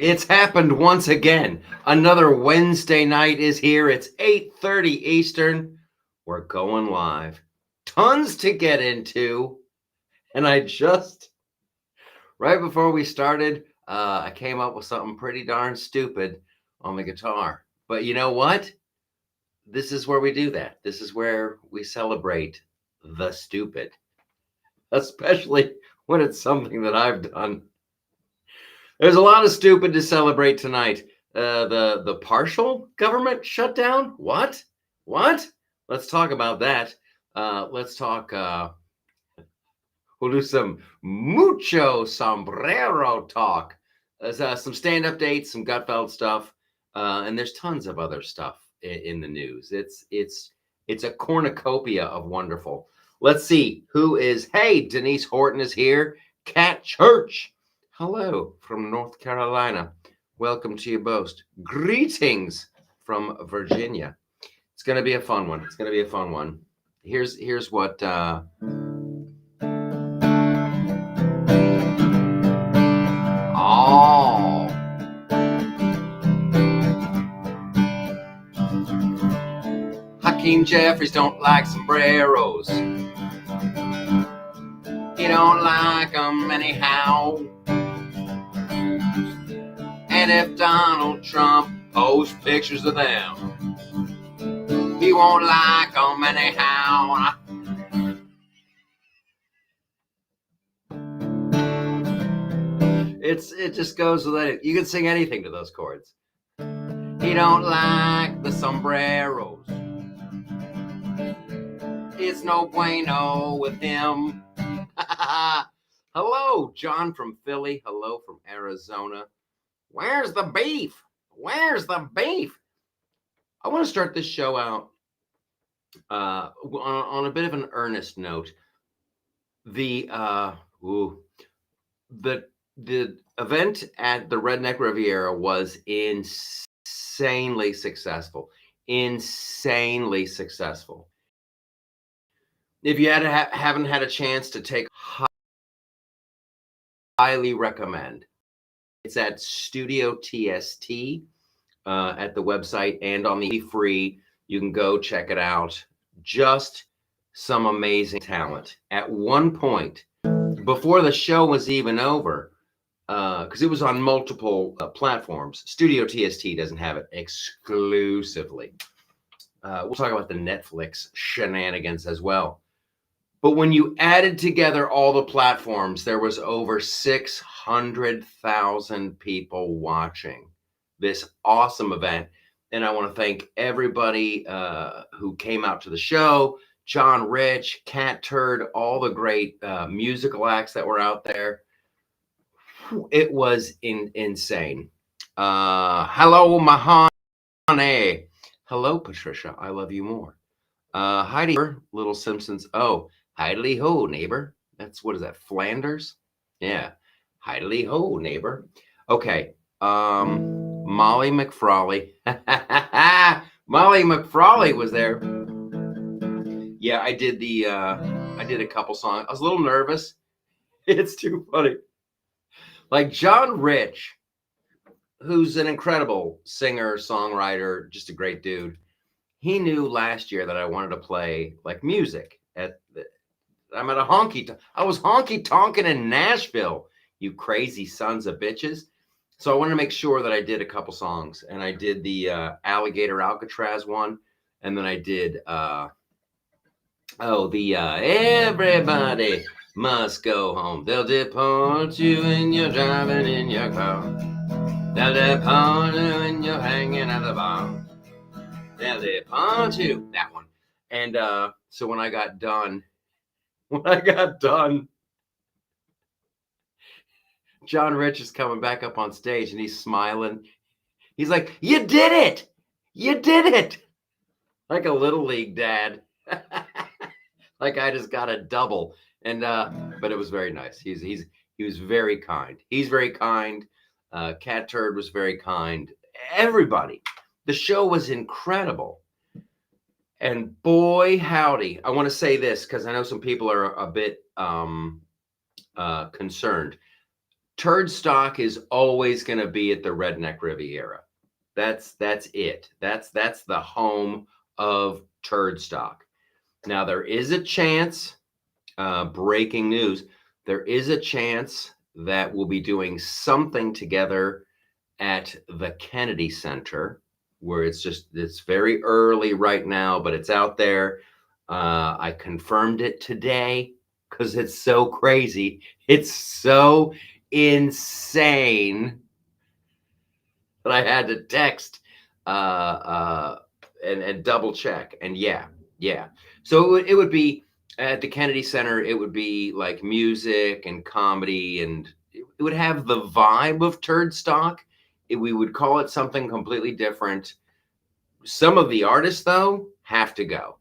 It's happened once again. Another Wednesday night is here. It's 8:30 Eastern. We're going live. Tons to get into. And right before we started, I came up with something pretty darn stupid on the guitar. But you know what? This is where we do that. This is where we celebrate the stupid, especially when it's something that I've done. There's a lot of stupid to celebrate tonight. The partial government shutdown. What? Let's talk about that. Let's talk. We'll do some mucho sombrero talk. There's some stand-up dates, some Gutfeld stuff, and there's tons of other stuff in the news. It's a cornucopia of wonderful. Let's see who is. Hey, Denise Horton is here. Cat Church. Hello from North Carolina. Welcome to your boast. Greetings from Virginia. It's going to be a fun one. Here's what. Hakeem Jeffries don't like sombreros. He don't like them anyhow. And if Donald Trump posts pictures of them, he won't like them anyhow. It just goes with it. You can sing anything to those chords. He don't like the sombreros. It's no bueno with him. Hello, John from Philly. Hello from Arizona. Where's the beef? I want to start this show out on a bit of an earnest note. The event at the Redneck Riviera was insanely successful. If you haven't had a chance to take, highly recommend. It's at Studio TST at the website and on the free. You can go check it out. Just some amazing talent. At one point, before the show was even over, because it was on multiple platforms, Studio TST doesn't have it exclusively. We'll talk about the Netflix shenanigans as well. But when you added together all the platforms, there was over 600,000 people watching this awesome event. And I want to thank everybody who came out to the show. John Rich, Cat Turd, all the great musical acts that were out there. It was insane. Hello, Mahane. Hello, Patricia. I love you more. Heidi, Little Simpsons. Oh, Heidly ho, neighbor. What is that? Flanders? Yeah. Heidly ho, neighbor. Okay. Molly McFrawley. Molly McFrawley was there. Yeah, I did a couple songs. I was a little nervous. It's too funny. Like John Rich, who's an incredible singer, songwriter, just a great dude. He knew last year that I wanted to play like music I was honky tonking in Nashville, you crazy sons of bitches. So I wanted to make sure that I did a couple songs, and I did the Alligator Alcatraz one, and then I did Everybody Must Go Home. They'll deport you when you're driving in your car. They'll deport you when you're hanging at the bar. They'll deport you. That one. And so when I got done, John Rich is coming back up on stage and he's smiling. He's like, "You did it! Like a little league dad. Like I just got a double. And but it was very nice. He was very kind. He's very kind. Cat Turd was very kind. Everybody. The show was incredible. And boy, howdy. I want to say this because I know some people are a bit concerned. turd stock is always going to be at the Redneck Riviera. That's it. That's the home of turd stock. Now there is a chance, breaking news, there is a chance that we'll be doing something together at the Kennedy Center, where it's very early right now, but it's out there. I confirmed it today because it's so crazy. It's so insane that I had to text and double check. And yeah. So it would be at the Kennedy Center. It would be like music and comedy, and it would have the vibe of turd stock. We would call it something completely different. Some of the artists, though, have to go.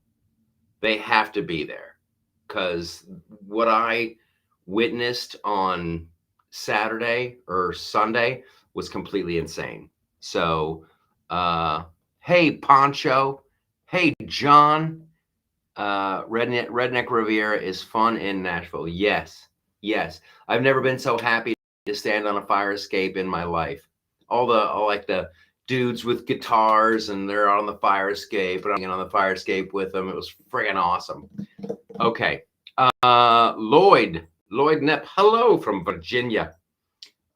They have to be there because what I witnessed on Saturday or Sunday was completely insane. So, hey, Poncho. Hey, John. Redneck Riviera is fun in Nashville. Yes. I've never been so happy to stand on a fire escape in my life. All like the dudes with guitars, and they're on the fire escape, and I'm on the fire escape with them. It was friggin' awesome. Okay. Lloyd Nepp, hello from Virginia.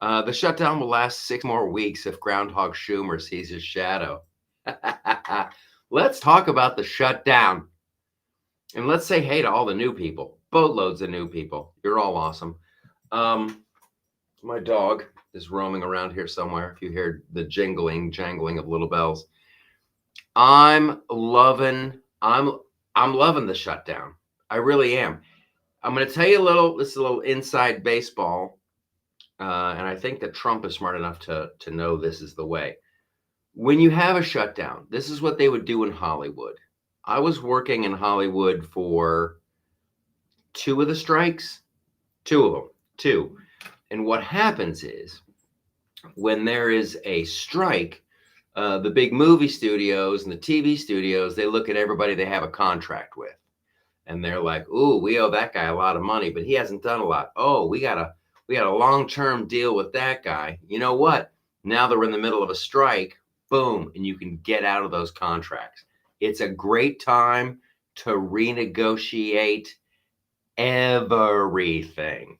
The shutdown will last 6 more weeks if Groundhog Schumer sees his shadow. Let's talk about the shutdown. And let's say hey to all the new people. Boatloads of new people. You're all awesome. My dog is roaming around here somewhere. If you hear the jangling of little bells. I'm loving the shutdown. I really am. I'm going to tell you this is a little inside baseball. And I think that Trump is smart enough to know this is the way. When you have a shutdown, this is what they would do in Hollywood. I was working in Hollywood for 2 of the strikes, 2 of them, 2. And what happens is when there is a strike, the big movie studios and the TV studios, they look at everybody they have a contract with. And they're like, ooh, we owe that guy a lot of money, but he hasn't done a lot. Oh, we got a long-term deal with that guy. You know what? Now they're in the middle of a strike, boom, and you can get out of those contracts. It's a great time to renegotiate everything.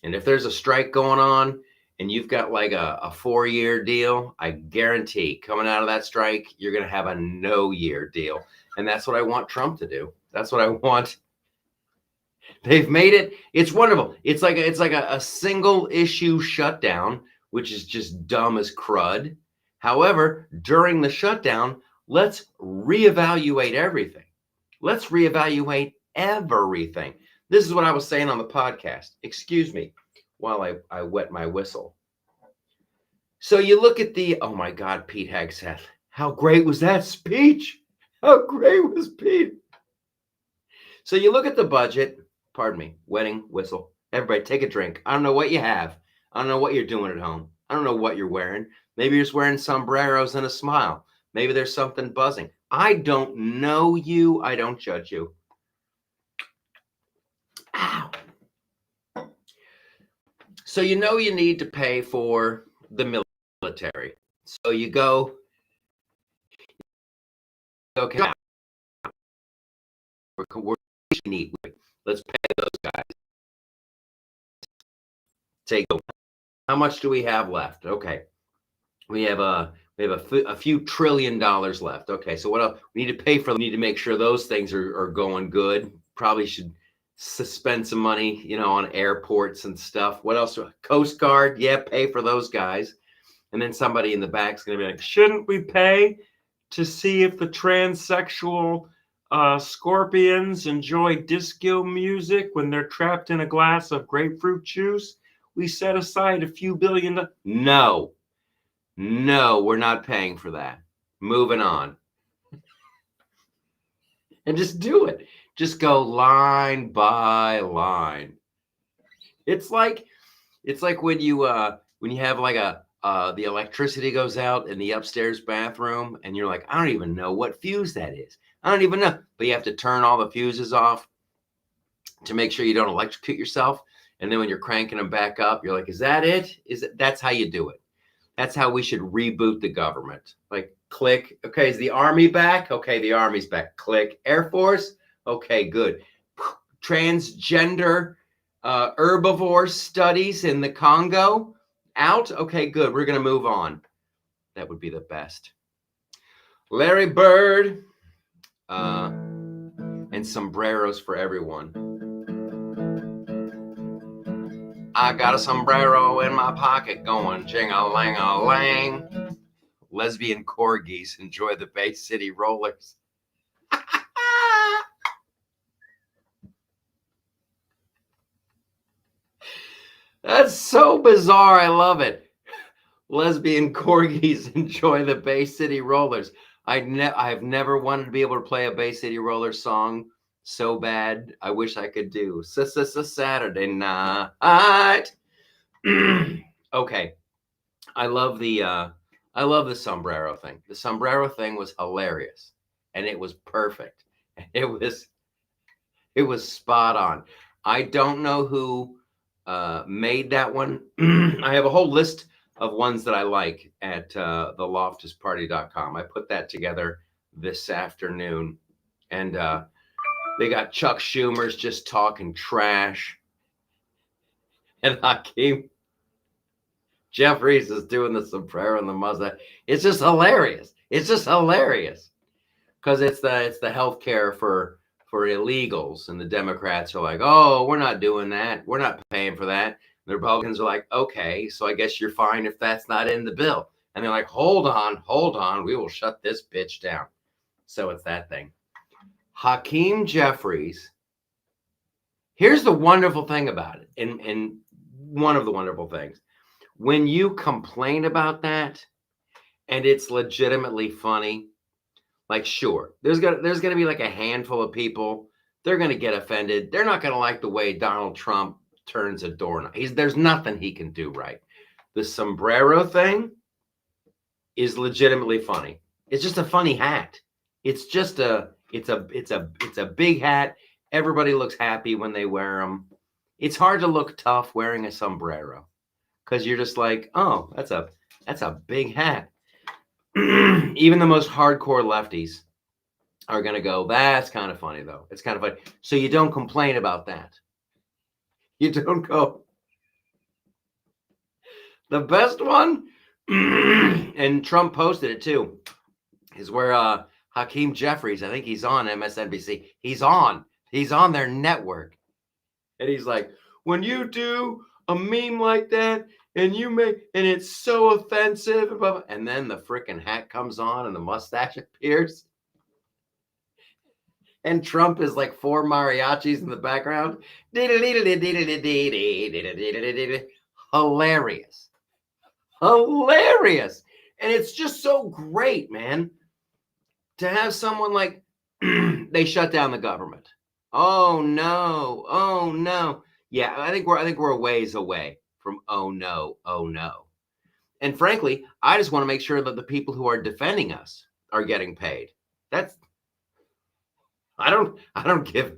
And if there's a strike going on and you've got like a 4-year deal, I guarantee coming out of that strike, you're going to have a no-year deal. And that's what I want Trump to do. That's what I want. They've made it. It's wonderful. It's like a single issue shutdown, which is just dumb as crud. However, during the shutdown, let's reevaluate everything. Let's reevaluate everything. This is what I was saying on the podcast. Excuse me while I wet my whistle. So you look at oh my God, Pete Hegseth. How great was that speech? How great was Pete? So you look at the budget. Pardon me, wetting whistle. Everybody take a drink. I don't know what you have. I don't know what you're doing at home. I don't know what you're wearing. Maybe you're just wearing sombreros and a smile. Maybe there's something buzzing. I don't know you. I don't judge you. Ow. So you know you need to pay for the military. So you go, okay, we're neat. Let's pay those guys. Take how much do we have left? Okay, we have a few $1 trillion left. Okay, so what else? We need to pay for. We need to make sure those things are going good. Probably should suspend some money, on airports and stuff. What else? Coast Guard, yeah, pay for those guys. And then somebody in the back's going to be like, shouldn't we pay to see if the transsexual scorpions enjoy disco music when they're trapped in a glass of grapefruit juice? We set aside a few billion. No, we're not paying for that. Moving on. And just do it. Just go line by line. It's like when you have like the electricity goes out in the upstairs bathroom and you're like, I don't even know what fuse that is. I don't even know. But you have to turn all the fuses off to make sure you don't electrocute yourself. And then when you're cranking them back up, you're like, is that it? That's how you do it. That's how we should reboot the government. Like, click. Okay, is the army back? Okay, the army's back. Click. Air Force? Okay, good. Transgender herbivore studies in the Congo? Out? Okay, good. We're going to move on. That would be the best. Larry Bird and sombreros for everyone. I got a sombrero in my pocket going jing-a-lang-a-lang. Lesbian corgis enjoy the Bay City Rollers. That's so bizarre. I love it. Lesbian corgis enjoy the Bay City Rollers. I've never wanted to be able to play a Bay City Rollers song so bad. I wish I could do Saturday night. Okay. I love the sombrero thing. The sombrero thing was hilarious, and it was perfect. It was spot on. I don't know who made that one. I have a whole list of ones that I like at the loftusparty.com. I put that together this afternoon, and they got Chuck Schumer's just talking trash, and Hakeem Jeffries is doing the sombrero and the mustache. It's just hilarious. It's just hilarious because it's the healthcare for illegals, and the Democrats are like, oh, we're not doing that. We're not paying for that. The Republicans are like, okay, so I guess you're fine if that's not in the bill. And they're like, hold on, we will shut this bitch down. So it's that thing. Hakeem Jeffries. Here's the wonderful thing about it, and one of the wonderful things. When you complain about that and it's legitimately funny, like, sure, there's gonna be like a handful of people. They're gonna get offended. They're not gonna like the way Donald Trump turns a doorknob. There's nothing he can do right. The sombrero thing is legitimately funny. It's just a funny hat. It's a big hat. Everybody looks happy when they wear them. It's hard to look tough wearing a sombrero because you're just like, oh, that's a big hat. Even the most hardcore lefties are going to go, that's kind of funny, though. It's kind of funny. So you don't complain about that. You don't go. The best one, and Trump posted it too, is where Hakeem Jeffries, I think he's on MSNBC. He's on their network. And he's like, when you do a meme like that, and it's so offensive, and then the freaking hat comes on and the mustache appears, and Trump is like 4 mariachis in the background. Hilarious. And it's just so great, man, to have someone like, they shut down the government. Oh no. Yeah, I think we're a ways away from oh no. And frankly, I just want to make sure that the people who are defending us are getting paid. I don't give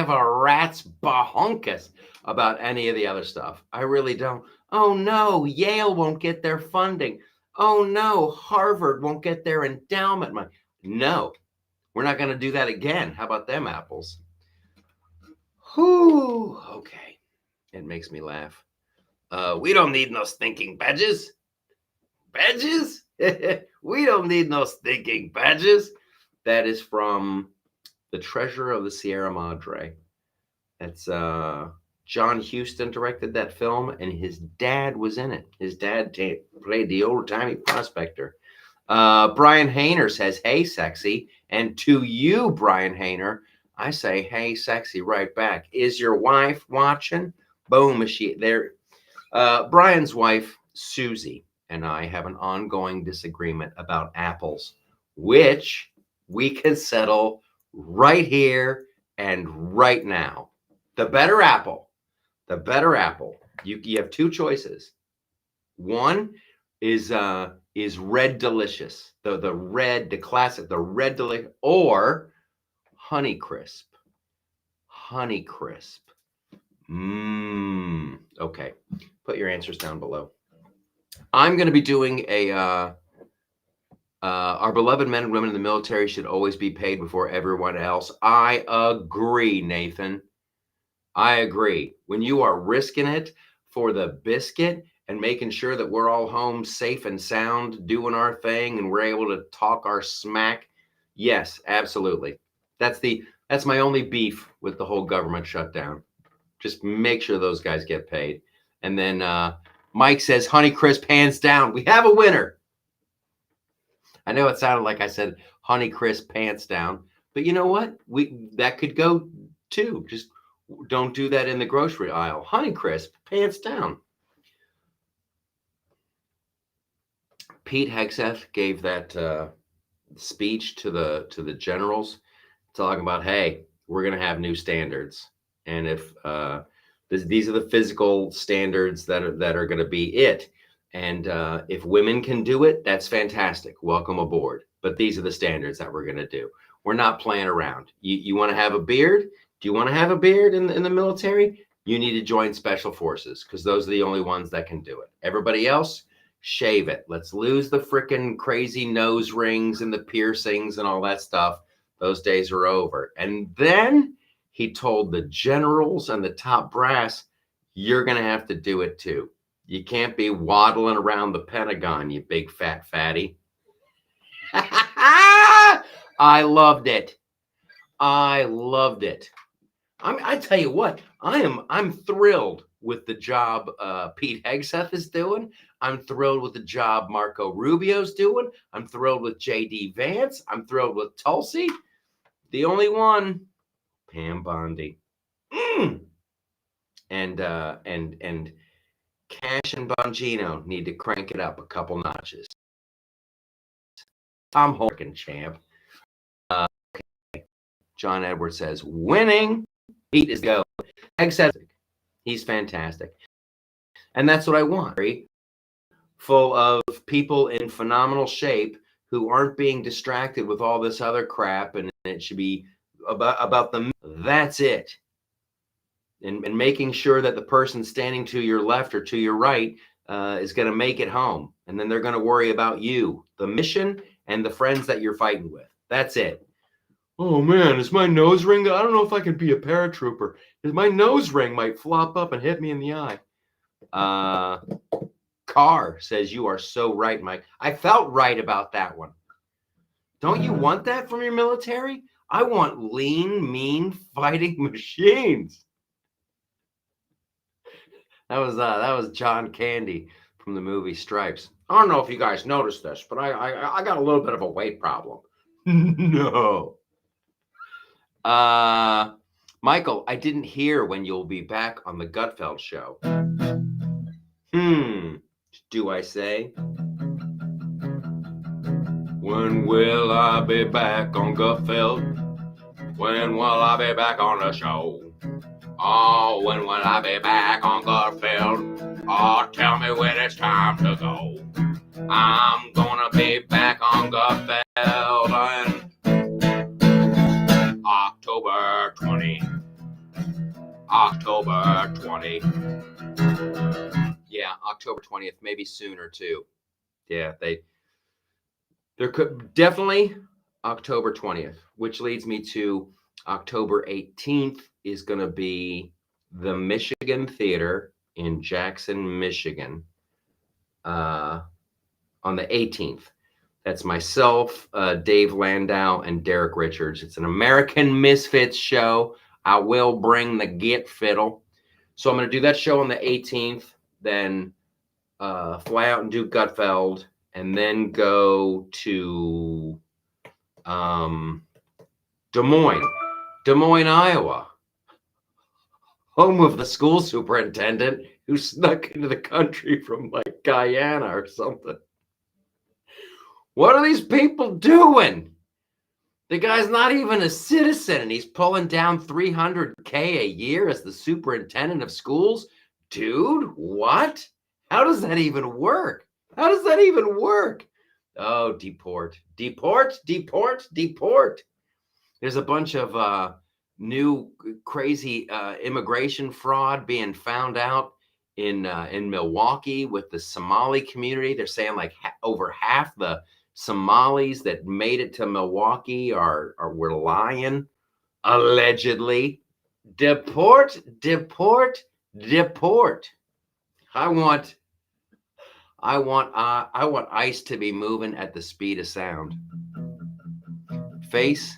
a rat's bahunkus about any of the other stuff. I really don't. Oh no, Yale won't get their funding. Oh no, Harvard won't get their endowment money. No, we're not going to do that again. How about them apples? Whew, okay. It makes me laugh. We don't need no stinking badges. Badges? We don't need no stinking badges. That is from The Treasure of the Sierra Madre. That's John Huston directed that film, and his dad was in it. His dad played the old-timey prospector. Brian Hayner says, hey, sexy. And to you, Brian Hayner, I say, hey, sexy, right back. Is your wife watching? Boom, is she there? Brian's wife, Susie, and I have an ongoing disagreement about apples, which we can settle right here and right now. The better apple. You have 2 choices. One is Red Delicious, the classic, the Red Delicious, or Honey Crisp. Okay. Put your answers down below. I'm going to be doing our beloved men and women in the military should always be paid before everyone else. I agree, Nathan. I agree. When you are risking it for the biscuit and making sure that we're all home safe and sound, doing our thing, and we're able to talk our smack, yes, absolutely. That's my only beef with the whole government shutdown. Just make sure those guys get paid. And then Mike says, Honeycrisp, hands down. We have a winner. I know it sounded like I said Honeycrisp, pants down. But you know what? That could go too. Just don't do that in the grocery aisle. Honeycrisp, pants down. Pete Hegseth gave that speech to the generals, talking about, hey, we're going to have new standards, and if these are the physical standards that are going to be it, and if women can do it, that's fantastic. Welcome aboard. But these are the standards that we're going to do. We're not playing around. You want to have a beard? Do you want to have a beard in the military? You need to join special forces, because those are the only ones that can do it. Everybody else, shave it. Let's lose the freaking crazy nose rings and the piercings and all that stuff. Those days are over. And then he told the generals and the top brass, you're going to have to do it too. You can't be waddling around the Pentagon, you big fat fatty. I loved it. I loved it. I tell you what, I'm thrilled with the job Pete Hegseth is doing. I'm thrilled with the job Marco Rubio's doing. I'm thrilled with J.D. Vance. I'm thrilled with Tulsi. The only one, Pam Bondi. And Cash and Bongino need to crank it up a couple notches. I'm Horkin champ. Okay. John Edwards says, winning. Pete is go. Hegseth, he's fantastic. And that's what I want. Full of people in phenomenal shape who aren't being distracted with all this other crap, and it should be about them. That's it. And making sure that the person standing to your left or to your right is going to make it home. And then they're going to worry about you, the mission, and the friends that you're fighting with. That's it. Oh, man, is my nose ring? I don't know if I can be a paratrooper. My nose ring might flop up and hit me in the eye. Carr says, you are so right, Mike. I felt right about that one. Don't you want that from your military? I want lean, mean fighting machines. That was John Candy from the movie Stripes. I don't know if you guys noticed this, but I got a little bit of a weight problem. No. Michael, I didn't hear when you'll be back on the Gutfeld show. Do I say? When will I be back on Gutfeld? When will I be back on the show? Oh, when will I be back on Gutfeld? Oh, tell me when it's time to go. I'm gonna be back on Gutfeld on October 20. October 20. Yeah, October 20th, maybe sooner too. Yeah, there could definitely October 20th, which leads me to October 18th is going to be the Michigan Theater in Jackson, Michigan, on the 18th. That's myself, Dave Landau, and Derek Richards. It's an American Misfits show. I will bring the git fiddle. So I'm going to do that show on the 18th, then fly out and do Gutfeld, and then go to Des Moines, Iowa, home of the school superintendent who snuck into the country from like Guyana or something. What are these people doing? The guy's not even a citizen, and he's pulling down $300K a year as the superintendent of schools. Dude, what? How does that even work? How does that even work? Oh, deport. There's a bunch of new crazy immigration fraud being found out in Milwaukee with the Somali community. They're saying like over half the Somalis that made it to Milwaukee were lying, allegedly. Deport, deport, deport. I want ice to be moving at the speed of sound. Face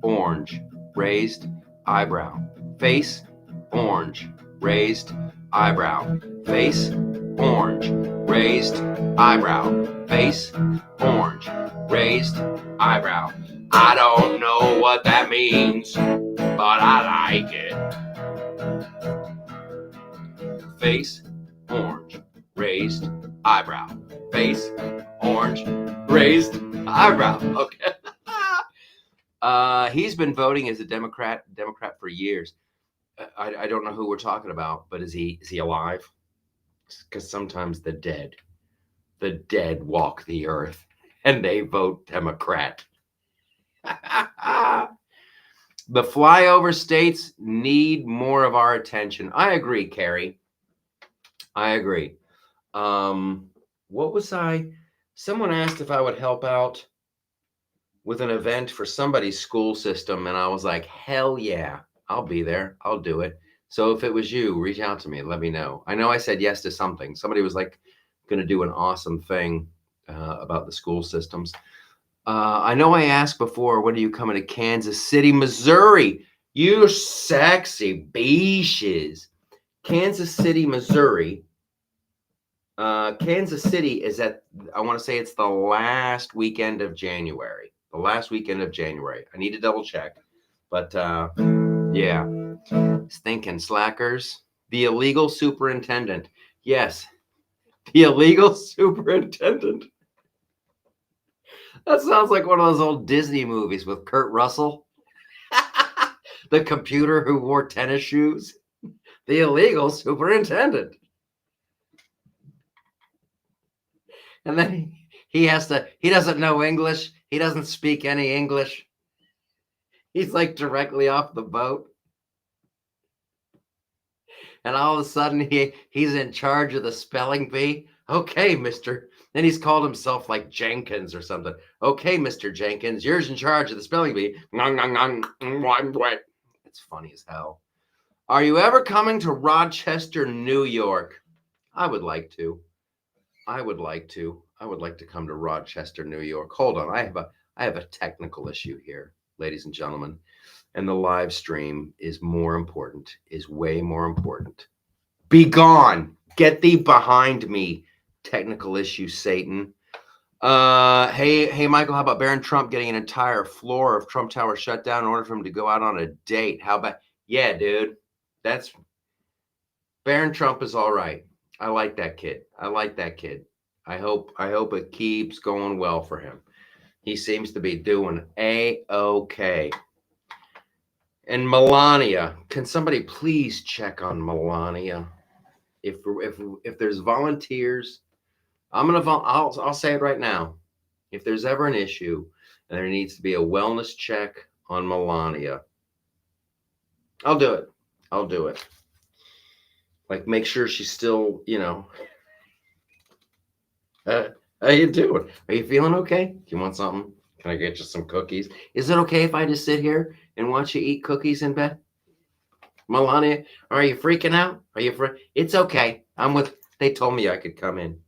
orange, raised eyebrow. Face orange, raised eyebrow. Face orange, raised eyebrow. Face orange, raised eyebrow. I don't know what that means, but I like it. Face orange, raised eyebrow. Face orange, raised eyebrow. Okay. He's been voting as a Democrat for years. I don't know who we're talking about, but is he alive? Because sometimes the dead walk the earth and they vote Democrat. The flyover states need more of our attention. I agree, Carrie. I agree. Someone asked if I would help out with an event for somebody's school system, and I was like, hell yeah, I'll be there. I'll do it. So if it was you, reach out to me and let me know. I know I said yes to something. Somebody was like going to do an awesome thing about the school systems. I know I asked before, when are you coming to Kansas City, Missouri? You sexy beaches. Kansas City, Missouri. Kansas City is I want to say it's the last weekend of January. The last weekend of January. I need to double check. But yeah. Stinking slackers. The illegal superintendent. Yes. The illegal superintendent. That sounds like one of those old Disney movies with Kurt Russell. The computer who wore tennis shoes. The illegal superintendent. And then he doesn't know English. He doesn't speak any English. He's like directly off the boat. And all of a sudden he's in charge of the spelling bee. Okay, mister. Then he's called himself like Jenkins or something. Okay, Mr. Jenkins, you're in charge of the spelling bee. It's funny as hell. Are you ever coming to Rochester, New York? I would like to. I would like to come to Rochester, New York. Hold on. I have a technical issue here, ladies and gentlemen. And the live stream is way more important. Be gone. Get thee behind me. Technical issue, Satan. Hey, Michael, how about Barron Trump getting an entire floor of Trump Tower shut down in order for him to go out on a date? How about, yeah, dude, Barron Trump is all right. I like that kid. I hope it keeps going well for him. He seems to be doing A-okay. And Melania, can somebody please check on Melania? If there's volunteers, I'll say it right now. If there's ever an issue and there needs to be a wellness check on Melania, I'll do it. Like, make sure she's still, how you doing? Are you feeling okay? Do you want something? Can I get you some cookies? Is it okay if I just sit here and watch you eat cookies in bed? Melania, are you freaking out? It's okay. They told me I could come in.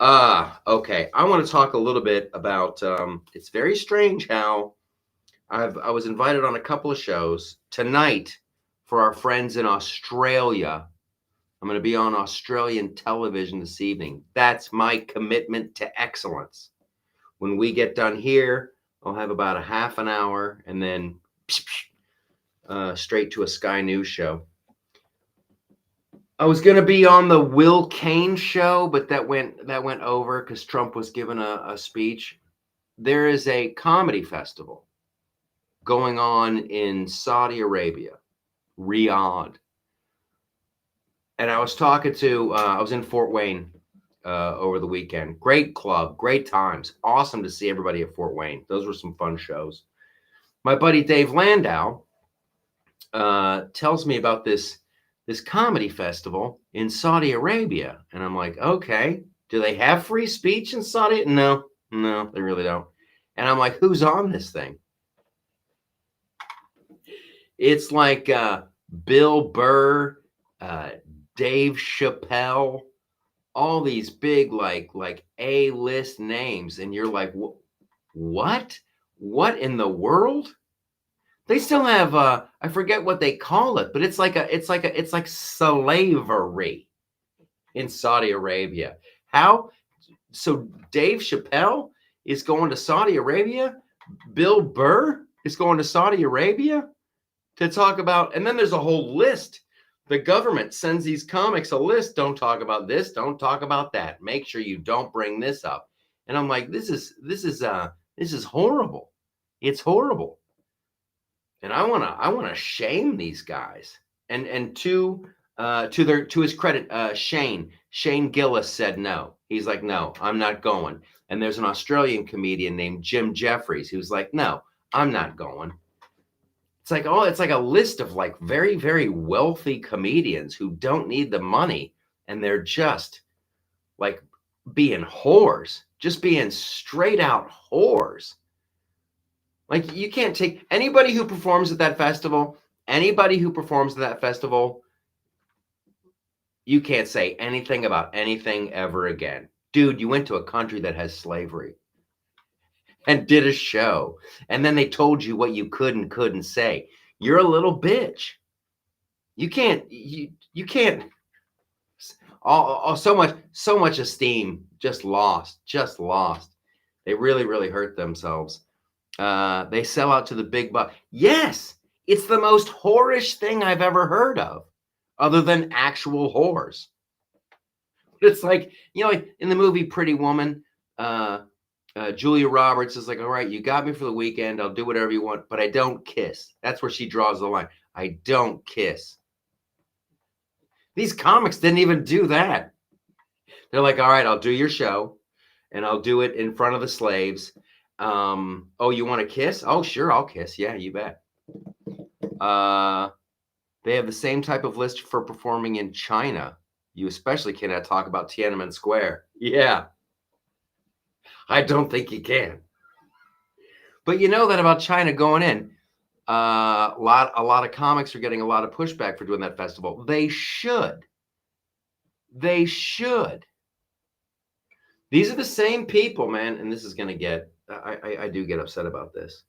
Okay. I want to talk a little bit about, it's very strange how I was invited on a couple of shows tonight for our friends in Australia. I'm going to be on Australian television this evening. That's my commitment to excellence. When we get done here, I'll have about a half an hour and then straight to a Sky News show. I was going to be on the Will Kane show, but that went over because Trump was giving a speech. There is a comedy festival going on in Saudi Arabia, Riyadh. And I was I was in Fort Wayne over the weekend. Great club, great times. Awesome to see everybody at Fort Wayne. Those were some fun shows. My buddy Dave Landau tells me about this comedy festival in Saudi Arabia, and I'm like, okay, do they have free speech in Saudi? No, they really don't. And I'm like, who's on this thing? It's like Bill Burr, Dave Chappelle, all these big like A-list names, and you're like, what? What in the world? They still have I forget what they call it, but it's like slavery in Saudi Arabia. How? So Dave Chappelle is going to Saudi Arabia? Bill Burr is going to Saudi Arabia to talk about, and then there's a whole list. The government sends these comics a list. Don't talk about this, don't talk about that. Make sure you don't bring this up. And I'm like, this is horrible. It's horrible. And I want to shame these guys. And to his credit, Shane Gillis said no. He's like, no, I'm not going. And there's an Australian comedian named Jim Jeffries who's like, no, I'm not going. It's like, oh, it's like a list of like very, very wealthy comedians who don't need the money, and they're just like being whores, just being straight out whores. Like, you can't take anybody who performs at that festival, you can't say anything about anything ever again. Dude, you went to a country that has slavery and did a show, and then they told you what you could and couldn't say. You're a little bitch. You can't. So much esteem just lost. They really hurt themselves. They sell out to the big buck. Yes, it's the most whorish thing I've ever heard of, other than actual whores. It's like, like in the movie Pretty Woman, Julia Roberts is like, all right, you got me for the weekend. I'll do whatever you want, but I don't kiss. That's where she draws the line. I don't kiss. These comics didn't even do that. They're like, all right, I'll do your show, and I'll do it in front of the slaves. Oh, you want to kiss? Oh, sure, I'll kiss. Yeah, you bet. They have the same type of list for performing in China. You especially cannot talk about Tiananmen Square. Yeah. I don't think you can. But you know that about China going in. A lot of comics are getting a lot of pushback for doing that festival. They should. These are the same people, man, and this is going to get, I do get upset about this.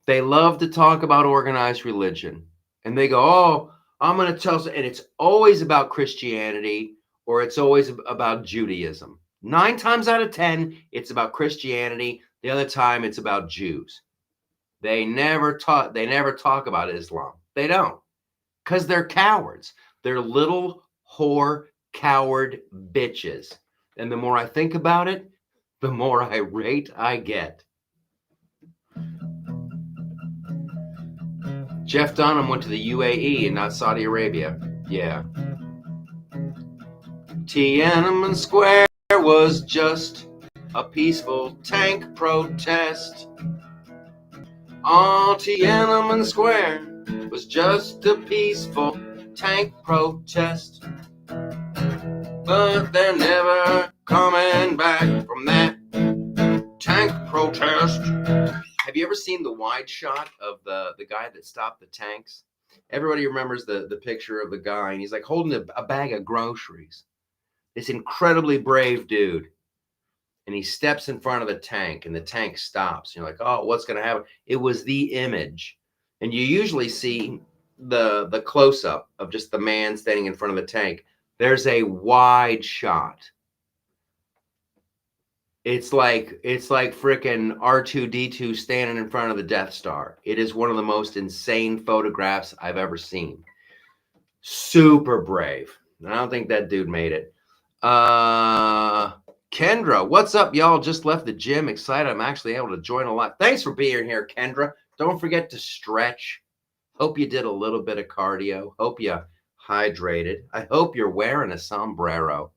They love to talk about organized religion, and they go, oh, I'm going to tell, and it's always about Christianity, or it's always about Judaism. 9 times out of 10, it's about Christianity. The other time, it's about Jews. They never talk about Islam. They don't, because they're cowards. They're little whore coward bitches. And the more I think about it, the more irate I get. Jeff Dunham went to the UAE and not Saudi Arabia. Yeah. Tiananmen Square was just a peaceful tank protest. Oh, Tiananmen Square was just a peaceful tank protest. But they're never coming back from that tank protest. Have you ever seen the wide shot of the guy that stopped the tanks? Everybody remembers the picture of the guy, and he's like holding a bag of groceries. This incredibly brave dude. And he steps in front of the tank, and the tank stops. You're like, oh, what's going to happen? It was the image. And you usually see the close-up of just the man standing in front of the tank. There's a wide shot. It's like freaking R2-D2 standing in front of the Death Star. It is one of the most insane photographs I've ever seen. Super brave. I don't think that dude made it. Kendra, what's up, y'all? Just left the gym. Excited. I'm actually able to join a lot. Thanks for being here, Kendra. Don't forget to stretch. Hope you did a little bit of cardio. Hope you hydrated. I hope you're wearing a sombrero.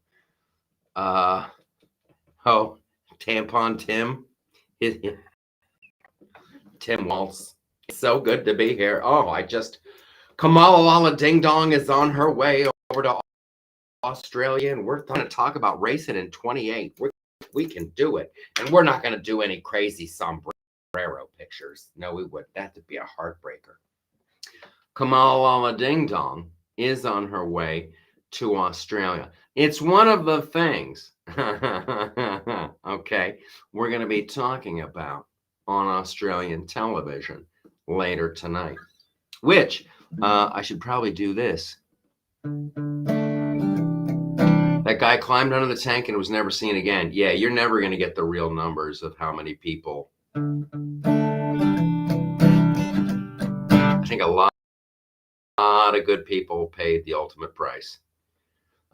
Tampon Tim. Tim Waltz. It's so good to be here. Oh, I just Kamala Lala Ding Dong is on her way over to Australia, and we're going to talk about racing in 28. We can do it, and we're not going to do any crazy Sombrero pictures. No, we would. That would be a heartbreaker. Kamala Lala Ding Dong is on her way to Australia. It's one of the things, okay, we're going to be talking about on Australian television later tonight, which I should probably do this. That guy climbed under the tank and was never seen again. Yeah, you're never going to get the real numbers of how many people. I think a lot of good people paid the ultimate price.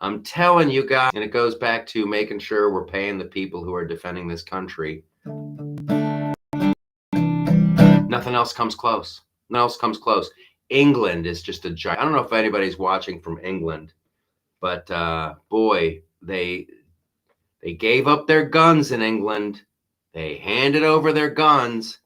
I'm telling you guys, and it goes back to making sure we're paying the people who are defending this country. Nothing else comes close. Nothing else comes close. England is just a giant. I don't know if anybody's watching from England, but boy, they gave up their guns in England. They handed over their guns,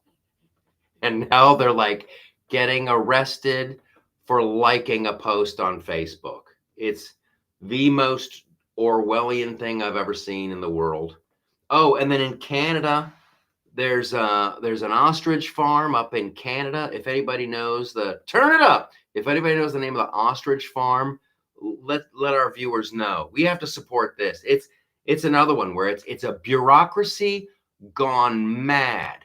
and now they're like getting arrested for liking a post on Facebook. It's the most Orwellian thing I've ever seen in the world. Oh, and then in Canada, there's an ostrich farm up in Canada. If anybody knows turn it up. If anybody knows the name of the ostrich farm, let our viewers know. We have to support this. It's another one where it's a bureaucracy gone mad.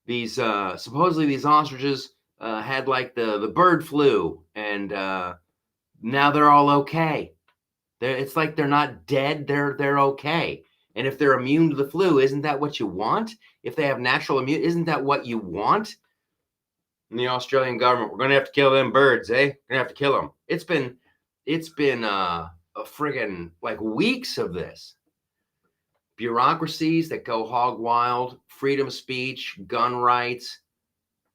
These supposedly these ostriches had like the bird flu, and now they're all okay. It's like they're not dead. They're okay. And if they're immune to the flu, isn't that what you want? If they have natural immune, isn't that what you want? And the Australian government, we're going to have to kill them birds, eh? We're going to have to kill them. It's been a friggin' like weeks of this. Bureaucracies that go hog wild, freedom of speech, gun rights.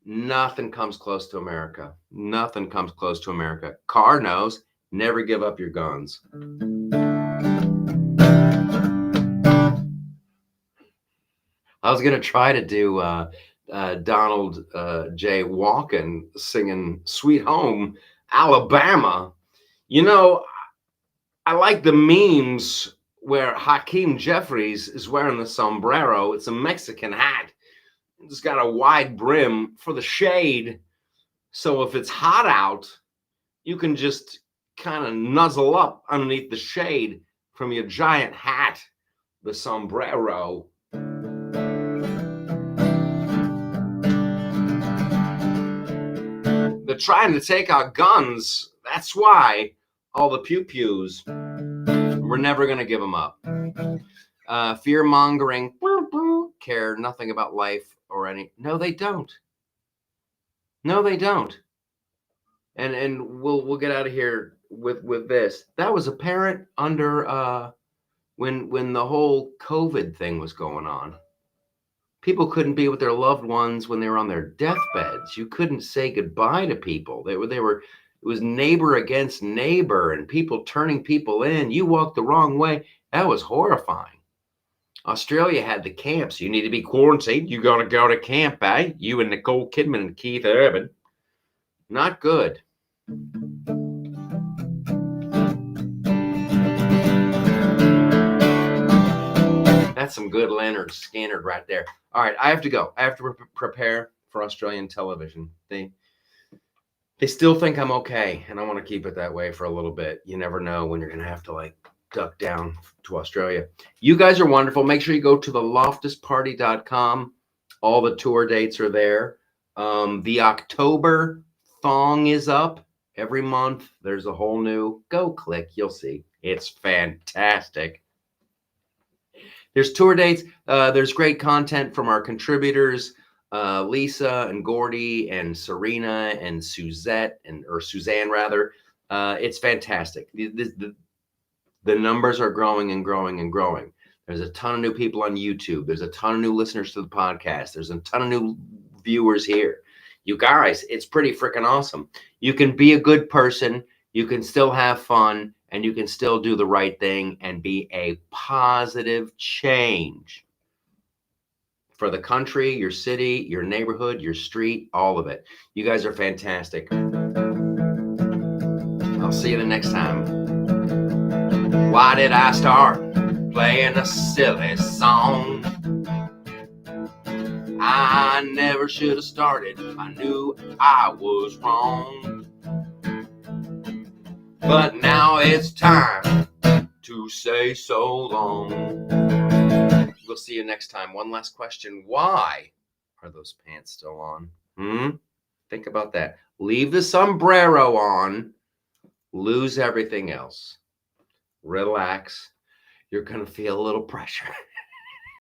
Nothing comes close to America. Nothing comes close to America. Carr knows, never give up your guns. I was going to try to do Donald J. Walken singing Sweet Home, Alabama. You know, I like the memes where Hakeem Jeffries is wearing the sombrero. It's a Mexican hat. It's got a wide brim for the shade. So if it's hot out, you can just kind of nuzzle up underneath the shade from your giant hat, the sombrero. They're trying to take our guns. That's why all the pew-pews, we're never going to give them up. Fear-mongering, care nothing about life or any. No, they don't. No, they don't. And we'll get out of here with this. That was apparent under when the whole COVID thing was going on. People couldn't be with their loved ones when they were on their deathbeds. You couldn't say goodbye to people. They were. It was neighbor against neighbor, and people turning people in. You walked the wrong way. That was horrifying. Australia had the camps. You need to be quarantined. You got to go to camp, eh? You and Nicole Kidman and Keith Urban. Not good. That's some good Leonard Skinner right there. All right, I have to go. I have to prepare for Australian television. They still think I'm okay, and I want to keep it that way for a little bit. You never know when you're going to have to like duck down to Australia. You guys are wonderful. Make sure you go to the loftusparty.com. All the tour dates are there. The October thong is up. Every month there's a whole new. Go click. You'll see. It's fantastic. There's tour dates. There's great content from our contributors, Lisa and Gordy and Serena and Suzette or Suzanne rather. It's fantastic. The numbers are growing and growing and growing. There's a ton of new people on YouTube. There's a ton of new listeners to the podcast. There's a ton of new viewers here. You guys, it's pretty freaking awesome. You can be a good person. You can still have fun. And you can still do the right thing and be a positive change for the country, your city, your neighborhood, your street, all of it. You guys are fantastic. see you the next time. Why did I start playing a silly song? I never should have started. I knew I was wrong. But now it's time to say so long. We'll see you next time. One last question. Why are those pants still on? Think about that. Leave the sombrero on. Lose everything else. Relax. You're going to feel a little pressure.